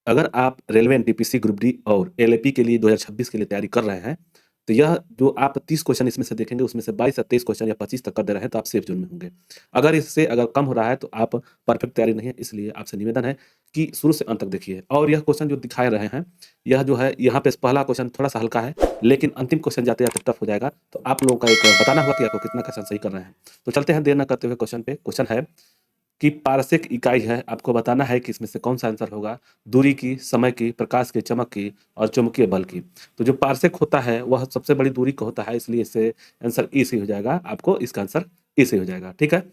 अगर आप railway NTPC group D और एलएपी के लिए 2026 के लिए तैयारी कर रहे हैं, तो यह जो आप 30 क्वेश्चन इसमें से देखेंगे, उसमें से 22 या 23 क्वेश्चन या 25 तक कर दे रहे हैं, तो आप सेफ ज़ोन में होंगे। अगर इससे अगर कम हो रहा है, तो आप परफेक्ट तैयारी नहीं है, इसलिए आपसे निवेदन है कि शुरू से अंत तक देखिए। और यह क्वेश्चन जो दिखा रहे हैं, यह जो है यहाँ पे पहला क्वेश्चन थोड़ा-सा हल्का है, लेकिन अंतिम क्वेश्चन जाते-जाते टफ हो जाएगा, तो आप लोगों का एक बताना होगा कि आपको कितना क्वेश्चन सही कर रहे हैं। तो चलते हैं देर ना करते हुए क्वेश्चन पे। क्वेश्चन है कि पारसिक इकाई है, आपको बताना है कि इसमें से कौन-सा आंसर होगा, दूरी की, समय की, प्रकाश की, चमक की और चुंबकीय बल की। तो जो पारसेक होता है, वह सबसे बड़ी दूरी का होता है, इसलिए इससे आंसर ए सही हो जाएगा। आपको इसका आंसर ए सही हो जाएगा, ठीक है?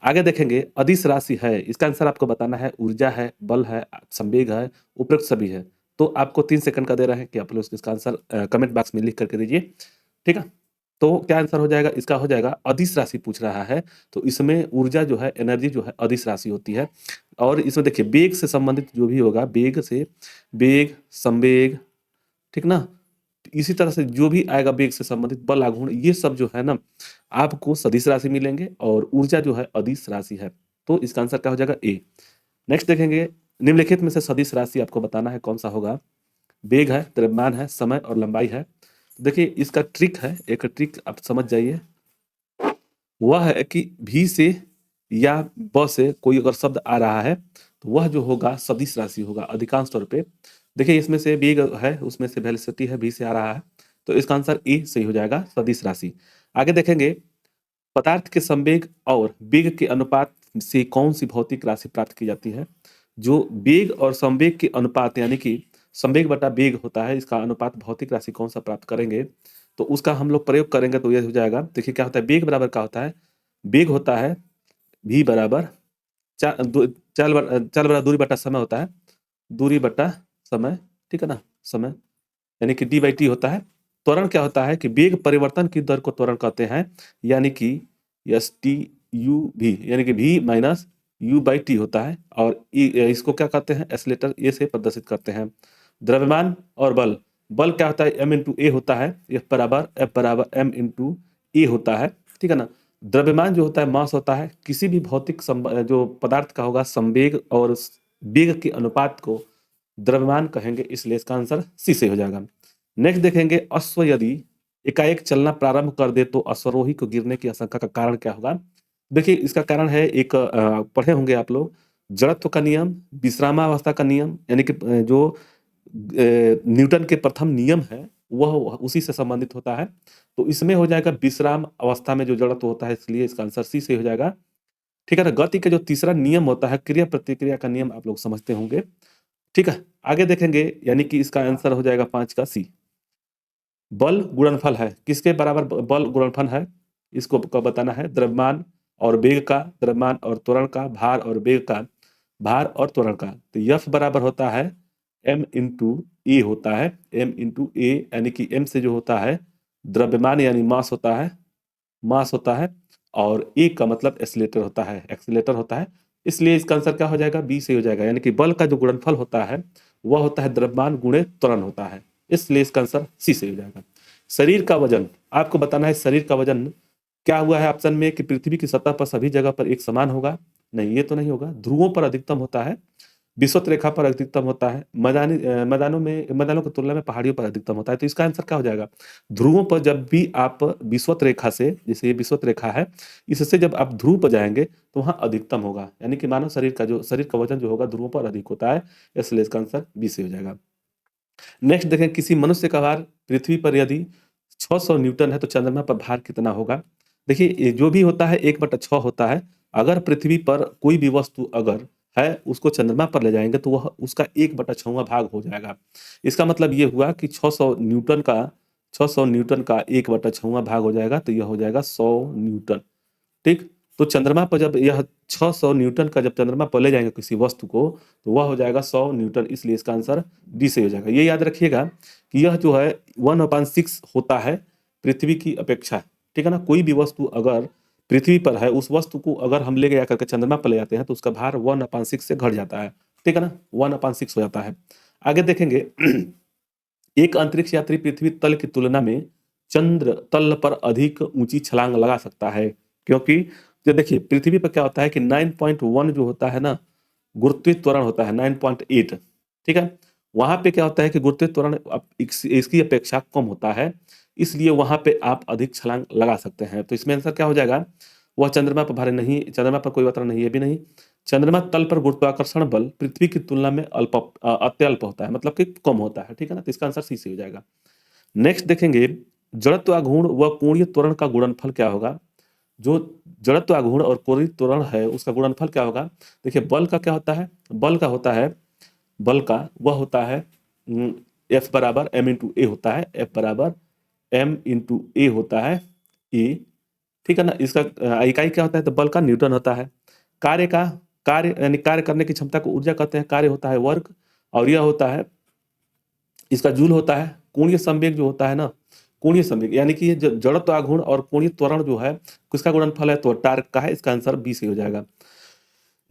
आगे देखेंगे अदिश राशि है, इसका आंसर आपको बताना है, ऊर्जा है, बल है, संवेग है, उपरोक्त सभी है। तो आपको 3 सेकंड का दे रहे हैं कि आप लोग इसका आंसर कमेंट बॉक्स में लिख करके दीजिए, ठीक है? तो क्या आंसर हो जाएगा? इसका हो जाएगा अदिश राशि पूछ रहा है, तो इसमें ऊर्जा जो है, एनर्जी जो है अदिश राशि होती है। और इसमें देखिए वेग से संबंधित जो भी होगा, वेग से वेग, संवेग, ठीक ना? इसी तरह से जो भी आएगा वेग से संबंधित बल, आघूर्ण, ये सब जो है ना, आपको सदिश राशि मिलेंगे और ऊर्जा जो है अदिश राशि है। तो इसका आंसर क्या हो जाएगा? ए। नेक्स्ट देखेंगे, निम्नलिखित में से सदिश राशि आपको बताना है कौन-सा होगा? वेग है, द्रव्यमान है, समय और लंबाई है। देखिए इसका ट्रिक है, एक ट्रिक आप समझ जाइए। वह है कि भी से या ब से कोई अगर शब्द आ रहा है, तो वह जो होगा सदिश राशि होगा अधिकांश तौर पे। देखिए इसमें से वेग है, उसमें से वेलोसिटी है, भी से आ रहा है, तो इसका आंसर ए सही हो जाएगा, सदिश राशि। आगे देखेंगे, पदार्थ के संवेग और वेग के अनुपात से कौन-सी भौतिक राशि प्राप्त की जाती है? जो वेग और संवेग के अनुपात यानी कि संवेग बटा वेग होता है, इसका अनुपात भौतिक राशि कौन-सा प्राप्त करेंगे? तो उसका हम लोग प्रयोग करेंगे तो ये हो जाएगा। देखिए क्या होता है, वेग बराबर क्या होता है? वेग होता है v बराबर चा दो चाल बटा दूरी बटा समय होता है, दूरी बटा समय, ठीक है ना? समय यानी कि d/t होता है। त्वरण क्या होता है कि वेग परिवर्तन की दर को त्वरण कहते हैं, यानी कि STUV यानी कि v माइनस u/t होता है। और इसको क्या कहते हैं? एक्सेलेरेटर ए से प्रदर्शित करते हैं। द्रव्यमान और बल, बल क्या होता है? m इंटू ए होता है, F बराबर m इंटू ए होता है, ठीक है ना? द्रव्यमान जो होता है मास होता है, किसी भी भौतिक जो पदार्थ का होगा संवेग और वेग के अनुपात को द्रव्यमान कहेंगे, इसलिए इसका आंसर सी से हो जाएगा। नेक्स्ट देखेंगे, अश्व यदि एकाएक चलना प्रारंभ कर दे तो अश्वरोही को गिरने की आशंका का कारण क्या होगा? देखिए इसका कारण है एक पढ़े होंगे आप लोग, जड़त्व का नियम, विश्रामावस्था का नियम, यानी कि जो न्यूटन के प्रथम नियम है, वह उसी से संबंधित होता है। तो इसमें हो जाएगा विश्राम अवस्था में जो जड़त्व होता है, इसलिए इसका आंसर सी से हो जाएगा, ठीक है ना? गति का जो तीसरा नियम होता है, क्रिया प्रतिक्रिया का नियम, आप लोग समझते होंगे, ठीक है? आगे देखेंगे, यानी कि इसका आंसर हो जाएगा 5 का सी। बल गुणनफल है, किसके बराबर बल गुणनफल है? इसको को बताना है, द्रव्यमान और वेग का, द्रव्यमान और त्वरण का, भार और वेग का, भार और त्वरण का। तो F बराबर होता है m इंटू ए होता है, m इंटू ए, यानी कि m से जो होता है द्रव्यमान यानी मास होता है और ए का मतलब एक्सीलरेटर होता है, इसलिए इसका आंसर क्या हो जाएगा? बी से हो जाएगा, यानी कि बल का जो गुणनफल होता है वह होता है द्रव्यमान गुणे त्वरण होता है, इसलिए इसका आंसर सी से हो जाएगा। शरीर का वजन, आपको बताना है शरीर का वजन क्या हुआ है ऑप्शन में कि पृथ्वी की सतह पर सभी जगह पर एक समान होगा? नहीं, ये तो नहीं होगा। ध्रुवों पर अधिकतम होता है, विषुवत रेखा पर अधिकतम होता है, मैदानों की तुलना में पहाड़ियों पर अधिकतम होता है। तो इसका आंसर क्या हो जाएगा? ध्रुवों पर जब भी आप विषुवत रेखा से, जैसे ये विषुवत रेखा है, इससे जब आप ध्रुव पर जाएँगे तो वहाँ अधिकतम होगा, यानी कि मानव शरीर का वजन जो होगा ध्रुवों पर अधिक होता है, इसलिए इसका आंसर बी से हो जाएगा। नेक्स्ट देखें, किसी मनुष्य का भार पृथ्वी पर यदि 600 न्यूटन है तो चंद्रमा पर भार कितना होगा? देखिए ये जो भी होता है 1/6 होता है। अगर पृथ्वी पर कोई भी वस्तु अगर है, उसको चंद्रमा पर ले जाएँगे तो वह उसका 1/6वां भाग हो जाएगा। इसका मतलब ये हुआ कि 600 न्यूटन का 1/6वां भाग हो जाएगा, तो यह हो जाएगा 100 न्यूटन, ठीक? तो चंद्रमा पर जब यह 600 न्यूटन का जब चंद्रमा पर ले जाएँगे किसी वस्तु को, तो वह हो जाएगा 100 न्यूटन, इसलिए इसका आंसर डी से हो जाएगा। ये याद रखिएगा कि यह जो है 1/6 होता है पृथ्वी की अपेक्षा, ठीक है ना? कोई भी वस्तु अगर पृथ्वी पर है, उस वस्तु को अगर हम ले जाकर के चंद्रमा पर ले जाते हैं, तो उसका भार 1/6 से घट जाता है, ठीक है ना? 1/6 हो जाता है। आगे देखेंगे, एक अंतरिक्ष यात्री पृथ्वी तल की तुलना में चंद्र तल पर अधिक ऊंची छलांग लगा सकता है, क्योंकि जो देखिए पृथ्वी पर क्या होता है कि 9.1 जो होता है ना, गुरुत्वीय त्वरण होता है 9.8, ठीक है? वहाँ पे क्या होता है कि गुरुत्वीय त्वरण इसकी अपेक्षा कम होता है, इसलिए वहाँ पे आप अधिक छलांग लगा सकते हैं। तो इसमें आंसर क्या हो जाएगा? वह चंद्रमा पर भारी नहीं, चंद्रमा पर कोई अवतरण नहीं, ये भी नहीं। चंद्रमा तल पर गुरुत्वाकर्षण बल पृथ्वी की तुलना में अत्यल्प होता है, मतलब कि कम होता है, ठीक है ना? तो इसका आंसर सी से हो जाएगा। नेक्स्ट देखेंगे, जड़त्वाघूर्ण व कोणीय त्वरण का गुणनफल क्या होगा? जो जड़त्वाघूर्ण और कोणीय त्वरण है, उसका गुणनफल क्या होगा? देखिए, बल का क्या होता है? बल का वह होता है F बराबर m इंटू ए होता है, F बराबर m इंटू ए होता है, E, ठीक है ना? इसका इकाई क्या होता है? तो बल का न्यूटन होता है। कार्य यानी कार्य करने की क्षमता को ऊर्जा कहते हैं, कार्य होता है वर्ग, और यह होता है, इसका जूल होता है। कोणीय संवेग जो होता है ना, कोणीय संवेग यानी कि जड़त्वाघूर्ण और कोणीय त्वरण जो है, किसका गुणनफल है? तो टार्क का है। इसका आंसर बी से हो जाएगा।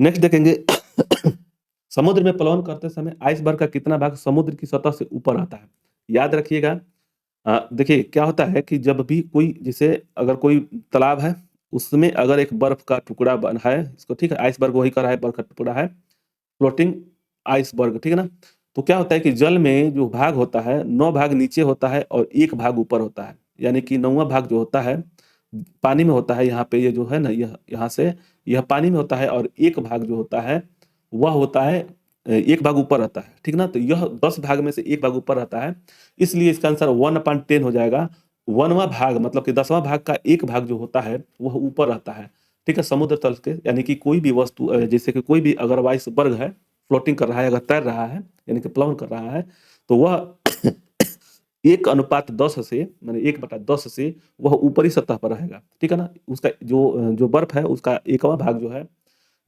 नेक्स्ट देखेंगे, समुद्र में प्लावन करते समय आइसबर्ग का कितना भाग समुद्र की सतह से ऊपर आता है? याद रखिएगा, देखिए क्या होता है कि जब भी कोई, जैसे अगर कोई तालाब है, उसमें अगर एक बर्फ का टुकड़ा बना है, इसको ठीक है, आइसबर्ग वही कर रहा है, बर्फ का टुकड़ा है, फ्लोटिंग आइसबर्ग, ठीक है ना? तो क्या होता है कि जल में जो भाग होता है, 9 भाग नीचे होता है और 1 भाग ऊपर होता है। यानी कि 9वां भाग जो होता है पानी में होता है, यहाँ पे ये जो है ना, यह यहाँ से यह पानी में होता है, और 1 भाग जो होता है वह होता है 1 भाग ऊपर रहता है, ठीक ना? तो यह 10 भाग में से 1 भाग ऊपर रहता है, इसलिए इसका आंसर 1/10 हो जाएगा। 1वां भाग मतलब कि 10वां भाग का 1 भाग जो होता है वह ऊपर रहता है, ठीक है, समुद्र तल के। यानी कि कोई भी वस्तु जैसे कि कोई भी अगर आइसबर्ग है, फ्लोटिंग कर रहा है, अगर तैर रहा है, यानी कि प्लावन कर रहा है, तो वह 1:10 से, माने 1/10 से वह ऊपरी सतह पर रहेगा, ठीक है ना? उसका जो बर्फ है, उसका 1वां भाग जो है,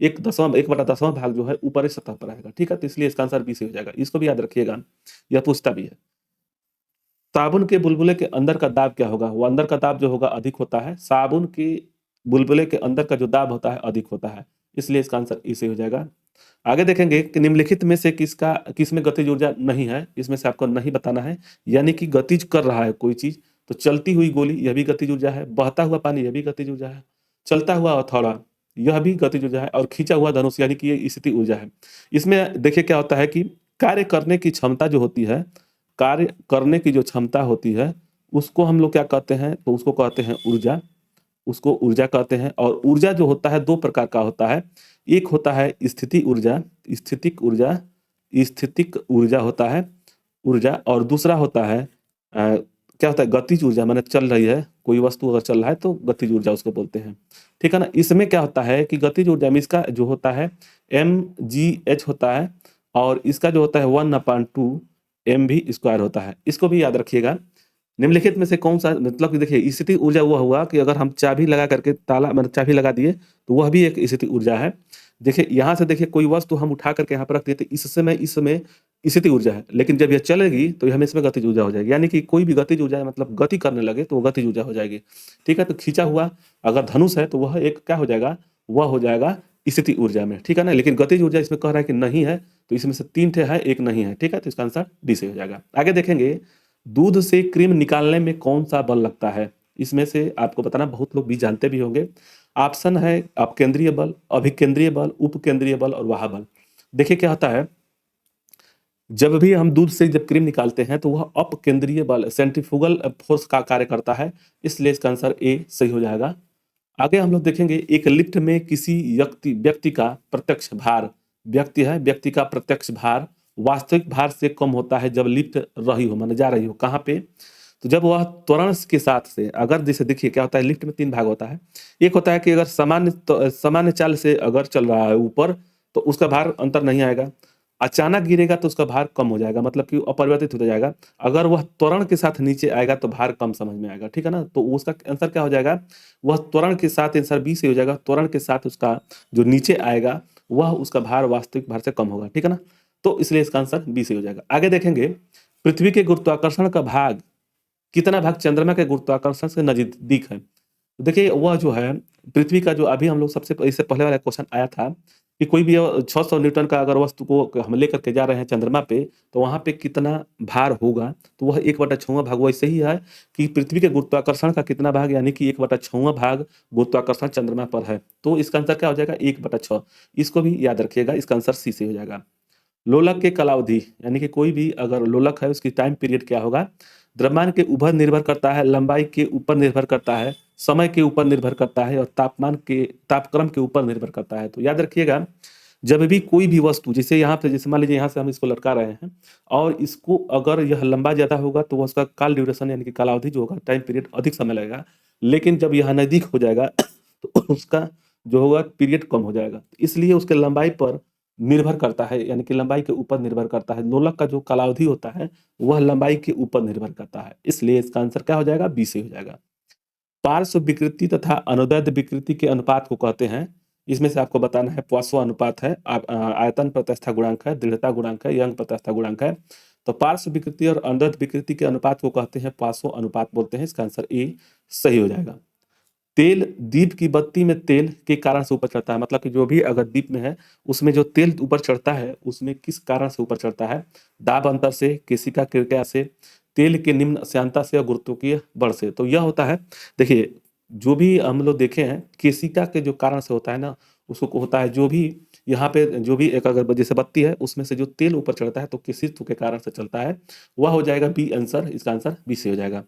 1/10वां भाग जो है ऊपरी सतह पर रहेगा, ठीक है? तो इसलिए इसका आंसर बी से हो जाएगा। इसको भी याद रखिएगा, यह पूछता भी है। साबुन के बुलबुले के अंदर का दाब क्या होगा? वो अंदर का दाब जो होगा अधिक होता है। साबुन के बुलबुले के अंदर का जो दाब होता है अधिक होता है, इसलिए इसका आंसर ई से हो जाएगा। आगे देखेंगे कि निम्नलिखित में से किसमें गतिज ऊर्जा नहीं है? इसमें से आपको नहीं बताना है, यानी कि गतिज कर रहा है कोई चीज, तो चलती हुई गोली यह भी गतिज ऊर्जा है, बहता हुआ पानी यह भी गतिज ऊर्जा है, चलता हुआ हथौड़ा यह भी गतिज ऊर्जा है, और खींचा हुआ धनुष यानी कि ये स्थिति ऊर्जा है। इसमें देखिए क्या होता है कि कार्य करने की क्षमता जो होती है, कार्य करने की जो क्षमता होती है, उसको हम लोग क्या कहते हैं? तो उसको कहते हैं ऊर्जा, उसको ऊर्जा कहते हैं। और ऊर्जा जो होता है 2 प्रकार का होता है। एक होता है स्थिति ऊर्जा, स्थितिक ऊर्जा, स्थितिक ऊर्जा होता है ऊर्जा, और दूसरा होता है क्या होता है? गतिज ऊर्जा, माने चल रही है कोई वस्तु, अगर चल रहा है तो गतिज ऊर्जा उसको बोलते हैं, ठीक है ना? इसमें क्या होता है कि गतिज ऊर्जा में इसका जो होता है mgh होता है, और इसका जो होता है 1/2 mv² होता है। इसको भी याद रखिएगा। निम्नलिखित में से कौन सा, मतलब कि देखिए, स्थितिज ऊर्जा वह हुआ कि अगर हम चाबी लगा करके ताला, मतलब चाबी लगा दिए, तो वह भी एक स्थितिज ऊर्जा है। देखिए यहाँ से, देखिए कोई वस्तु हम उठा करके यहाँ पर रख दिए, तो इसमें स्थितिज ऊर्जा है, लेकिन जब यह चलेगी तो यह हमें इसमें गतिज ऊर्जा हो जाएगी। यानी कि कोई भी गतिज ऊर्जा है, मतलब गति करने लगे तो वो गतिज ऊर्जा हो जाएगी, ठीक है? तो खींचा हुआ अगर धनुष है तो वह एक क्या हो जाएगा? वह हो जाएगा स्थितिज ऊर्जा में, ठीक है ना? लेकिन गतिज ऊर्जा इसमें कह रहा है कि नहीं है, तो इसमें से 3 ठे है, एक नहीं है, ठीक है? तो इसका आंसर डी से हो जाएगा। आगे देखेंगे, दूध से क्रीम निकालने में कौन सा बल लगता है? इसमें से आपको बताना, बहुत लोग भी जानते भी होंगे। ऑप्शन है अपकेंद्रीय बल, अभिकेंद्रीय बल, उपकेंद्रीय बल और वाह बल। देखिए क्या होता है, जब भी हम दूध से जब क्रीम निकालते हैं तो वह अपकेंद्रीय बल, सेंट्रीफ्यूगल फोर्स का कार्य करता है, इसलिए इसका आंसर ए सही हो जाएगा। आगे हम लोग देखेंगे, एक लिफ्ट में किसी व्यक्ति का प्रत्यक्ष भार, व्यक्ति का प्रत्यक्ष भार वास्तविक भार से कम होता है जब लिफ्ट रही हो, माने जा रही हो, कहाँ पे? तो जब वह त्वरण के साथ से, अगर जैसे देखिए क्या होता है, लिफ्ट में 3 भाग होता है। एक होता है कि अगर सामान्य चाल से अगर चल रहा है ऊपर, तो उसका भार अंतर नहीं आएगा। अचानक गिरेगा तो उसका भार कम हो जाएगा, मतलब कि अपरिवर्तित होता जाएगा। अगर वह त्वरण के साथ नीचे आएगा तो भार कम समझ में आएगा, ठीक है ना? तो उसका आंसर क्या हो जाएगा? वह त्वरण के साथ, आंसर बी से हो जाएगा। त्वरण के साथ उसका जो नीचे आएगा, वह उसका भार वास्तविक भार से कम होगा, ठीक है ना? तो इसलिए इसका आंसर बी से हो जाएगा। आगे देखेंगे, पृथ्वी के गुरुत्वाकर्षण का भाग, कितना भाग चंद्रमा के गुरुत्वाकर्षण से नजदीक है? तो देखिए वह जो है, पृथ्वी का जो अभी हम लोग इससे पहले वाला क्वेश्चन आया था कि कोई भी 600 न्यूटन का अगर वस्तु को हम लेकर के जा रहे हैं चंद्रमा पे, तो वहाँ पे कितना भार होगा? तो वह 1/6वां भाग, वैसे ही है कि पृथ्वी के गुरुत्वाकर्षण का कितना भाग, यानी कि 1/6वां भाग गुरुत्वाकर्षण चंद्रमा पर है। तो इसका आंसर क्या हो जाएगा? 1/6। इसको भी याद रखिएगा, इसका आंसर सी से हो जाएगा। लोलक के कालावधि यानी कि कोई भी अगर लोलक है उसकी टाइम पीरियड क्या होगा? द्रव्यमान के ऊपर निर्भर करता है, लंबाई के ऊपर निर्भर करता है, समय के ऊपर निर्भर करता है और तापक्रम के ऊपर निर्भर करता है। तो याद रखिएगा, जब भी कोई भी वस्तु जैसे यहाँ पे जैसे मान लीजिए यहाँ से हम इसको लटका रहे हैं और इसको अगर यह लंबा ज़्यादा होगा तो उसका काल ड्यूरेशन यानी कि कालावधि जो होगा टाइम पीरियड अधिक समय लगेगा। लेकिन जब यह नज़दीक हो जाएगा तो उसका जो होगा पीरियड कम हो जाएगा। इसलिए उसके लंबाई पर निर्भर करता है यानी कि लंबाई के ऊपर निर्भर करता है। लोलक का जो कालावधि होता है वह लंबाई के ऊपर निर्भर करता है। इसलिए इसका आंसर क्या हो जाएगा? बी से हो जाएगा। पार्श्व विकृति तथा अनुदैर्ध विकृति के अनुपात को कहते हैं। इसमें से आपको बताना है पोइसो अनुपात है, आयतन प्रत्यास्थता गुणांक है, दृढ़ता गुणांक है, यंग प्रत्यास्थता गुणांक है। तो पार्श्व विकृति और अनुदैर्ध्य विकृति के अनुपात को कहते हैं पोइसो अनुपात बोलते हैं। इसका आंसर ए सही हो जाएगा। तेल दीप की बत्ती में तेल के कारण से ऊपर चढ़ता है, मतलब कि जो भी अगर दीप में है उसमें जो तेल ऊपर चढ़ता है उसमें किस कारण से ऊपर चढ़ता है? दाब अंतर से, केशिका क्रिया से, तेल के निम्न श्यानता से और गुरुत्वाकर्षीय बल से। तो यह होता है, देखिए जो भी हम लोग देखे हैं केशिका के जो कारण से होता है ना, उसको होता है जो भी यहाँ पे जो भी एक अगर जैसे बत्ती है उसमें से जो तेल ऊपर चढ़ता है तो केशित्व के कारण से चलता है, वह हो जाएगा बी आंसर। इसका आंसर बी से हो जाएगा।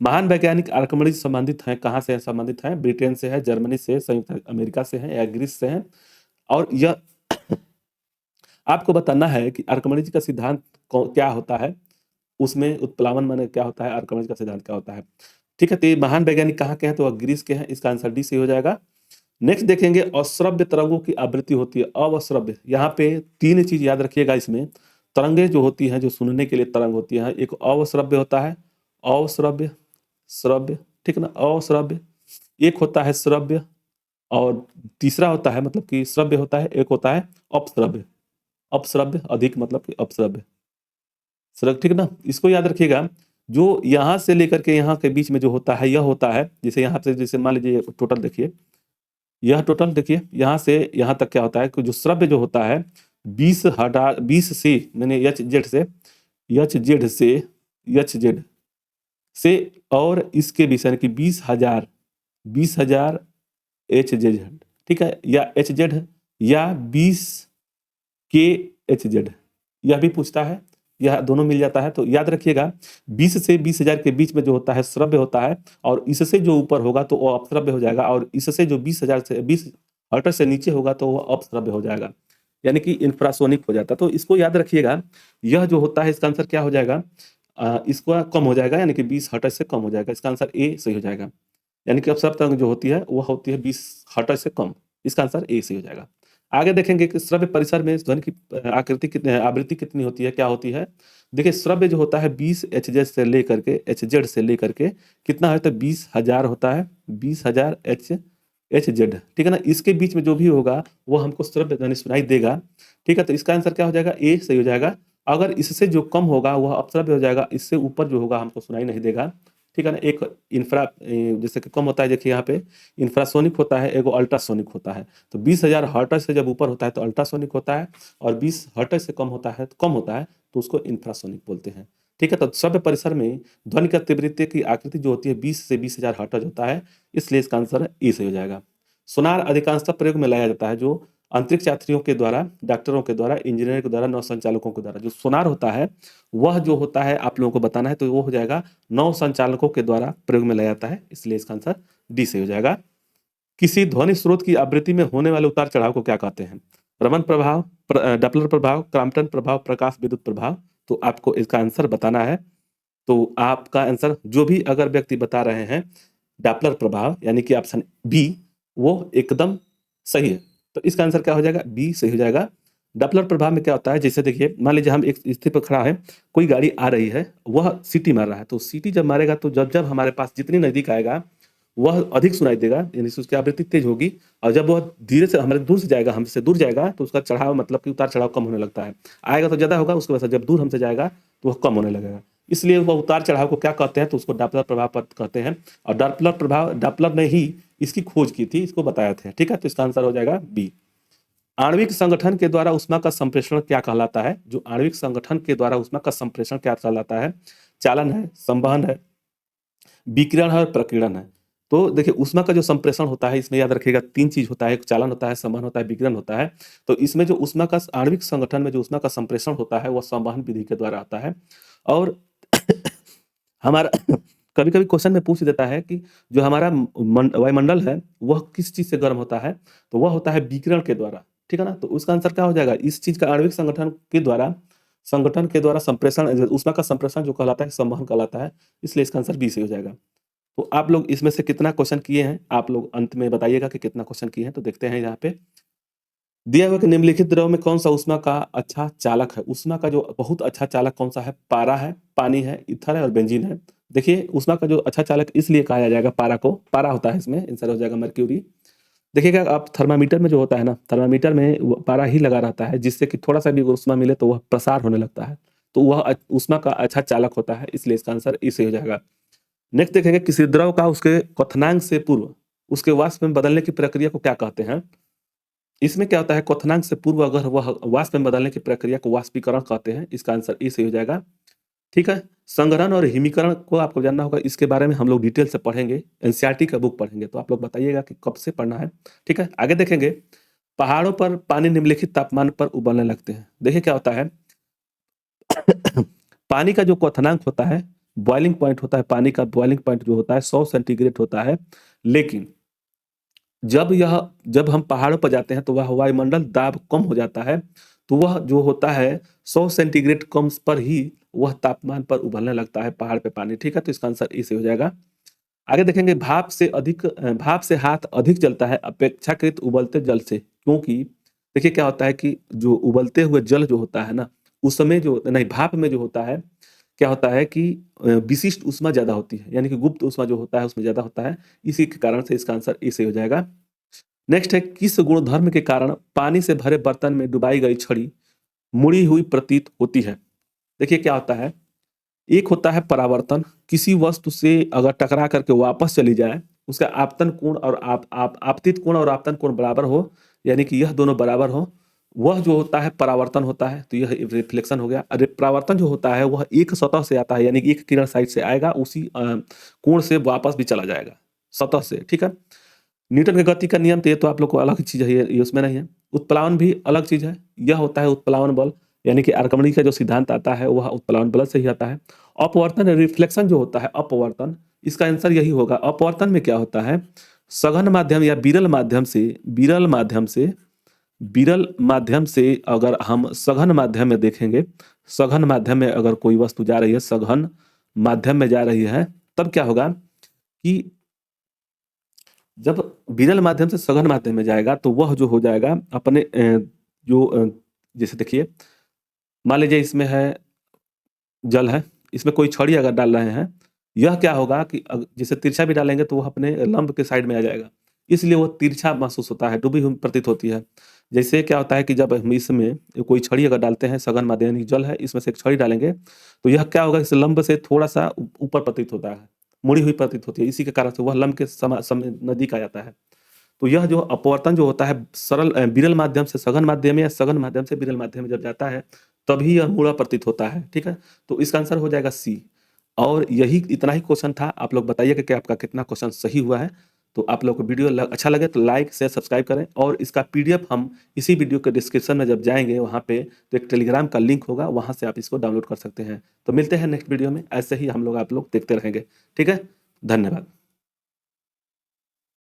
महान वैज्ञानिक आर्किमिडीज संबंधित हैं, कहाँ से संबंधित हैं? ब्रिटेन से है, जर्मनी से, संयुक्त अमेरिका से है या ग्रीस से हैं। और यह आपको बताना है कि आर्किमिडीज का सिद्धांत क्या होता है, उसमें उत्प्लावन माने क्या होता है, आर्किमिडीज का सिद्धांत क्या होता है। ठीक है, तो ये महान वैज्ञानिक कहाँ के हैं? तो वह ग्रीस के हैं। इसका आंसर डी से हो जाएगा। नेक्स्ट देखेंगे, अश्रव्य तरंगों की आवृत्ति होती है अवश्रव्य। यहाँ पे तीन चीज याद रखिएगा इसमें। तरंगे जो होती हैं जो सुनने के लिए तरंग होती है, एक अवश्रव्य होता है, अवश्रव्य, श्रव्य, ठीक है ना, अश्रव्य, एक होता है श्रव्य और तीसरा होता है मतलब कि श्रव्य होता है, एक होता है अपश्रव्य। अपश्रव्य अधिक मतलब कि अपश्रव्य, ठीक है ना। इसको याद रखिएगा, जो यहाँ से लेकर के यहाँ के बीच में जो होता है यह होता है, जैसे यहाँ से जैसे मान लीजिए टोटल देखिए, यह टोटल देखिए यहाँ से यहाँ तक क्या होता है कि जो श्रव्य जो होता है 20 से मैंने एच जेड से और इसके बीच यानी कि 20,000 एच जेड, ठीक है, या एच जेड या 20 के एच जेड, यह भी पूछता है, यह दोनों मिल जाता है। तो याद रखिएगा 20 से 20,000 के बीच में जो होता है श्रव्य होता है और इससे जो ऊपर होगा तो वो अपश्रव्य हो जाएगा और इससे जो 20,000 से 20 हर्ट्ज से नीचे होगा तो वो अपश्रव्य हो जाएगा, यानी कि इंफ्रासोनिक हो जाता है। तो इसको याद रखिएगा, यह जो होता है इसका आंसर क्या हो जाएगा? इसको कम हो जाएगा यानी कि 20 हर्ट्ज से कम हो जाएगा। इसका आंसर ए सही हो जाएगा। यानी कि अपसर्प तरंग जो होती है वह होती है 20 हर्ट्ज से कम। इसका आंसर ए सही हो जाएगा। आगे देखेंगे कि श्रव्य परिसर में ध्वनि की आकृति कितनी आवृत्ति कितनी होती है, क्या होती है? देखिए श्रव्य जो होता है 20 एचजेड से लेकर के कितना है तो 20,000 होता है, 20,000 एचजेड, ठीक है ना। इसके बीच में जो भी होगा वो हमको श्रव्य ध्वनि सुनाई देगा, ठीक है। तो इसका आंसर क्या हो जाएगा? ए सही हो जाएगा। अगर इससे जो कम होगा वह अपश्रव्य हो जाएगा, इससे ऊपर जो होगा हमको सुनाई नहीं देगा, ठीक है ना। एक जैसे कि कम होता है, देखिए यहाँ पे इंफ्रासोनिक होता है, एगो अल्ट्रासोनिक होता है। तो 20,000 हर्ट्ज से जब ऊपर होता है तो अल्ट्रासोनिक होता है और 20 हर्ट्ज से कम होता है तो उसको इंफ्रासोनिक बोलते हैं, ठीक है। तो श्रव्य परिसर में ध्वनि का तीव्रता की आकृति जो होती है 20 से 20,000 हर्ट्ज होता है, इसलिए इसका आंसर ए सही हो जाएगा। सोनार अधिकांशतः प्रयोग में लाया जाता है जो अंतरिक्ष यात्रियों के द्वारा, डॉक्टरों के द्वारा, इंजीनियर के द्वारा, नौ संचालकों के द्वारा। जो सोनार होता है वह जो होता है आप लोगों को बताना है, तो वो हो जाएगा नौ संचालकों के द्वारा प्रयोग में लाया जाता है, इसलिए इसका आंसर डी से हो जाएगा। किसी ध्वनि स्रोत की आवृत्ति में होने वाले उतार चढ़ाव को क्या कहते हैं? रमन प्रभाव, डपलर प्रभाव, क्रॉम्पटन प्रभाव, प्रकाश विद्युत प्रभाव। तो आपको इसका आंसर बताना है। तो आपका आंसर जो भी अगर व्यक्ति बता रहे हैं डॉपलर प्रभाव यानी कि ऑप्शन बी, वो एकदम सही है। तो इसका आंसर क्या हो जाएगा? बी सही हो जाएगा। डॉपलर प्रभाव में क्या होता है, जैसे देखिए मान लीजिए हम एक स्थिति पर खड़ा है, कोई गाड़ी आ रही है, वह सीटी मार रहा है, तो सीटी जब मारेगा तो जब जब हमारे पास जितनी नजदीक आएगा वह अधिक सुनाई देगा, यानी उसकी आवृत्ति तेज होगी। और जब वह धीरे से हमारे दूर से जाएगा, हमसे दूर जाएगा, तो उसका चढ़ाव मतलब कि उतार चढ़ाव कम होने लगता है। आएगा तो ज्यादा होगा, उसके बाद जब दूर हमसे जाएगा तो वह कम होने लगेगा। इसलिए वह उतार चढ़ाव को क्या कहते हैं, तो उसको डॉपलर प्रभाव कहते हैं। और डॉपलर प्रभाव डॉपलर ने ही इसकी खोज की थी, इसको बताया था, ठीक है। तो इसका आंसर हो जाएगा बी। आणविक संगठन के द्वारा ऊष्मा का संप्रेषण क्या कहलाता है? जो आणविक संगठन के द्वारा ऊष्मा का संप्रेषण क्या कहलाता है? चालन है, संवहन है, विकिरण है और प्रकीर्णन है। तो देखिए ऊष्मा का जो संप्रेषण होता है इसमें याद रखिएगा 3 चीज़ होता है, एक चालन होता है, संवहन होता है, विकिरण होता है। तो इसमें जो ऊष्मा का आणविक संगठन में जो ऊष्मा का संप्रेषण होता है, वह संवहन विधि के द्वारा आता है। और हमारा कभी-कभी क्वेश्चन में पूछ देता है कि जो हमारा वायुमंडल है, वह किस चीज़ से गर्म होता है? तो वह होता है विकिरण के द्वारा, ठीक है ना? तो उसका आंसर क्या हो जाएगा? इस चीज़ का आणविक संगठन के द्वारा संप्रेषण ऊष्मा का संप्रेषण जो कहलाता है, संवहन कहलाता है। इसलिए इसका आंसर बी सही हो जाएगा। तो आप लोग इसमें से कितना क्वेश्चन किए हैं? आप लोग अंत में बताइएगा कि कितना क्वेश्चन किए हैं। तो देखते हैं यहाँ पे। दिया हुआ कि निम्नलिखित द्रव में कौन-सा ऊष्मा का अच्छा चालक है? ऊष्मा का जो बहुत अच्छा चालक कौन-सा है? पारा है, पानी है, ईथर है और बेंजीन है। देखिए ऊष्मा का जो अच्छा चालक इसलिए कहा जाएगा पारा को, पारा होता है इसमें, आंसर हो जाएगा मर्क्यूरी। देखिएगा आप थर्मामीटर में जो होता है ना, थर्मामीटर में वो पारा ही लगा रहता है, जिससे कि थोड़ा-सा भी ऊष्मा मिले तो वह प्रसार होने लगता है। तो वह ऊष्मा का अच्छा चालक होता है, इसलिए इसका आंसर ई सही हो जाएगा। नेक्स्ट देखेंगे किसी द्रव का उसके क्वथनांक से पूर्व उसके वाष्प में बदलने की प्रक्रिया को क्या कहते हैं? इसमें क्या होता है क्वथनांक से पूर्व अगर वह वाष्प में बदलने की प्रक्रिया को वाष्पीकरण कहते हैं। इसका आंसर ई सही हो जाएगा। ठीक है? संघनन और हिमीकरण को आपको जानना होगा, इसके बारे में हम लोग डिटेल से पढ़ेंगे, एनसीईआरटी का बुक पढ़ेंगे, तो आप लोग बताइएगा कि कब से पढ़ना है। ठीक है? आगे देखेंगे पहाड़ों पर पानी निम्नलिखित तापमान पर उबलने लगते हैं। देखिए क्या होता है पानी का जो क्वथनांक होता है, बॉइलिंग पॉइंट होता है, पानी का बॉइलिंग पॉइंट जो होता है 100 सेंटीग्रेड होता है। लेकिन जब हम पहाड़ों पर जाते हैं तो वह वायुमंडल दाब कम हो जाता है, तो वह जो होता है 100 सेंटीग्रेड कम पर ही वह तापमान पर उबलने लगता है पहाड़ पे पानी। ठीक है? तो इसका आंसर ई सही हो जाएगा। आगे देखेंगे भाप से हाथ अधिक जलता है अपेक्षाकृत उबलते जल से, क्योंकि देखिए क्या होता है कि जो उबलते हुए जल जो होता है ना, उसमें जो नहीं भाप में जो होता है, क्या होता है कि विशिष्ट ऊष्मा ज़्यादा होती है, यानी कि गुप्त ऊष्मा जो होता है उसमें ज़्यादा होता है। इसी के कारण से इसका आंसर ई सही हो जाएगा। नेक्स्ट है किस गुणधर्म के कारण पानी से भरे बर्तन में डुबाई गई छड़ी मुड़ी हुई प्रतीत होती है? देखिए क्या होता है, एक होता है परावर्तन, किसी वस्तु से अगर टकरा करके वापस चली जाए, उसका आपतन कोण और आपतित कोण और आपतन कोण बराबर हो, यानी कि यह दोनों बराबर हो, वह जो होता है परावर्तन होता है। तो यह रिफ्लेक्शन हो गया। अरे परावर्तन जो होता है वह एक सतह से आता है, यानी कि एक किरण साइड से आएगा, उसी कोण से वापस भी चला जाएगा सतह से। ठीक है? न्यूटन के गति का नियम तो ये तो आप लोग को अलग चीज़ है, ये उसमें नहीं है। उत्प्लावन भी अलग चीज़ है। यह होता है उत्प्लावन बल, यानी कि आर्किमिडीज का जो सिद्धांत आता है वह उत्प्लावन बल से ही आता है। अपवर्तन रिफ्लेक्शन जो होता है अपवर्तन, इसका आंसर यही होगा। अपवर्तन में क्या होता है, सघन माध्यम या विरल माध्यम से अगर हम सघन माध्यम में देखेंगे, सघन माध्यम में अगर कोई वस्तु जा रही है, सघन माध्यम में जा रही है, तब क्या होगा कि जब विरल माध्यम से सघन माध्यम में जाएगा तो वह जो हो जाएगा अपने जैसे देखिए मान लीजिए इसमें है जल है, इसमें कोई छड़ी अगर डाल रहे हैं, यह क्या होगा कि जैसे तिरछा भी डालेंगे तो वह अपने लंब के साइड में आ जाएगा, इसलिए वो तिरछा महसूस होता है, डूबी हुई प्रतीत होती है। जैसे क्या होता है कि जब हम इसमें कोई छड़ी अगर डालते हैं, सघन माध्यम यानी जल है, इसमें से एक छड़ी डालेंगे तो यह क्या होगा, इस लंब से थोड़ा सा ऊपर प्रतीत होता है, मुड़ी हुई प्रतीत होती है, इसी के कारण से वह लंब के नजदीक आ जाता है। तो यह जो अपवर्तन जो होता है विरल माध्यम से सघन माध्यम या सघन माध्यम से विरल माध्यम में जब जाता है, तभी यह मुड़ा प्रतीत होता है। ठीक है? तो इसका आंसर हो जाएगा सी। और यही इतना ही क्वेश्चन था। आप लोग बताइएगा कि आपका कितना क्वेश्चन सही हुआ है। तो आप लोग को वीडियो अच्छा लगे तो लाइक शेयर सब्सक्राइब करें, और इसका पीडीएफ हम इसी वीडियो के डिस्क्रिप्शन में जब जाएंगे वहाँ पे तो एक टेलीग्राम का लिंक होगा, वहाँ से आप इसको डाउनलोड कर सकते हैं। तो मिलते हैं नेक्स्ट वीडियो में, ऐसे ही हम लोग आप लोग देखते रहेंगे। ठीक है? धन्यवाद।